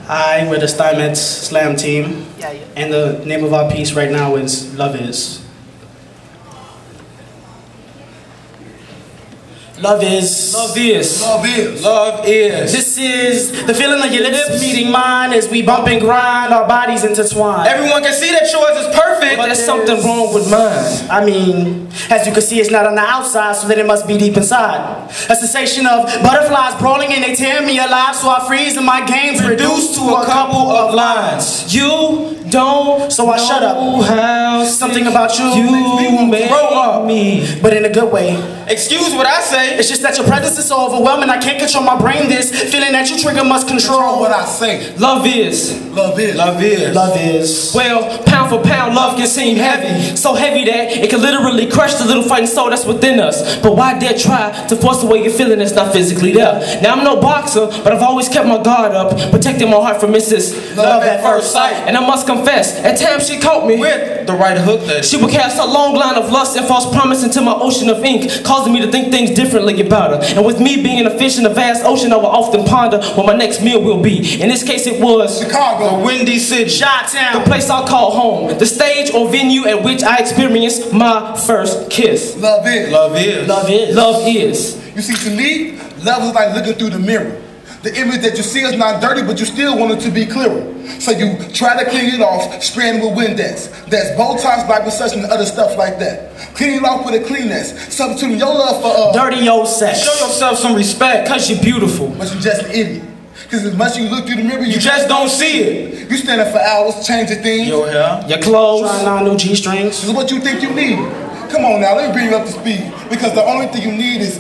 Hi, we're the Steinmetz Slam team. Yeah, yeah. And the name of our piece right now is Love Is. Love is. Love is. Love is. Love is. This is the feeling of your lips meeting mine as we bump and grind, our bodies intertwine. Everyone can see that yours is perfect, But there's there's something wrong with mine. I mean, as you can see, it's not on the outside, so then it must be deep inside. A sensation of butterflies brawling and they tear me alive, so I freeze and my game's reduced to a couple of lines. You don't So I shut up. how Something about you make grow up, me. but in a good way. Excuse what I say. It's just that your presence is so overwhelming, I can't control my brain. This feeling that you trigger must control What I say. Love is. Love is. Love is. Love is. Well, pound for pound, love can seem heavy. So heavy that it can literally crush the little fighting soul that's within us. But why dare try to force away your feeling that's not physically there? Now, I'm no boxer, but I've always kept my guard up, protecting my heart from Mrs. Love at first sight. And I must confess, at times she caught me With the right hook that She would cast a long line of lust and false promise into my ocean of ink, causing me to think things differently about her. And with me being a fish in a vast ocean, I will often ponder what my next meal will be. In this case, it was Chicago. the Windy City, Chi-town. the place I call home, the stage or venue at which I experienced my first kiss. Love is. Love is. Love is. Love is. You see, to me, love is like looking through the mirror. The image that you see is not dirty, but you still want it to be clearer. So you try to clean it off, spraying with Windex. That's Botox, liposuction, and other stuff like that. Clean it off with a Kleenex. Substituting your love for Dirty old sex. Show yourself some respect, cause you're beautiful. but you just an idiot. Because as much as you look through the mirror, You just don't see it. You standing for hours, changing things. Your hair, your clothes. Trying on new G-strings. This is what you think you need. Come on now, let me bring you up to speed. Because the only thing you need is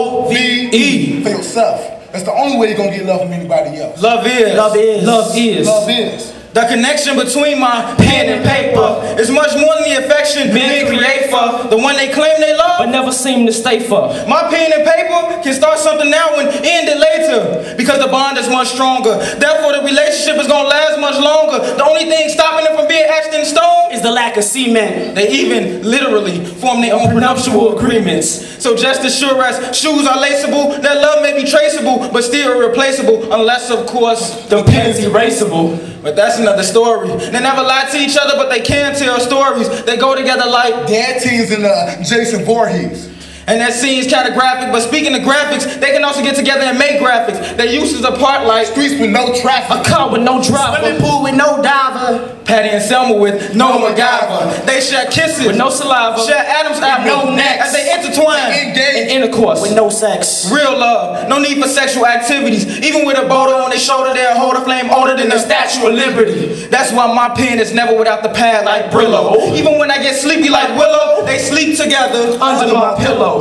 L-O-V-E. for yourself. That's the only way you're gonna get love from anybody else. Love is. Love is. Love is. Love is. The connection between my pen and paper is much more than the affection men create for the one they claim they love, but never seem to stay for. My pen and paper can start something now and end it later, because the bond is much stronger. Therefore, the relationship is gonna last much longer. The only thing stopping it from being etched in stone Is the lack of cement. they even literally form their own prenuptial agreements. So just as sure as shoes are laceable, that love may be traceable, but still irreplaceable, unless of course the pen's erasable. But that's another story. They never lie to each other, but they can tell stories. They go together like Dad teams and Jason Voorhees. and that seems kind of graphic, but speaking of graphics, they can also get together and make graphics. Their uses apart like Streets with no a traffic. car with no driver, Swimming pool with no diver. Patty and Selma with no MacGyver. They share kisses With no saliva. share Adam's apple no necks. as they intertwine Engage. in intercourse. With no sex. Real love, no need for sexual activities. Even with a boulder on their shoulder, they'll hold a flame older than the Statue of Liberty. That's why my pen is never without the pad like Brillo. Even when I get sleepy like Willow, they sleep together under my pillow.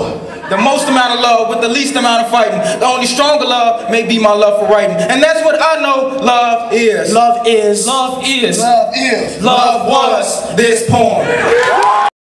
The most amount of love with the least amount of fighting. The only stronger love may be my love for writing. And that's what I know love is. Love is. Love is. Love is. Love was this poem.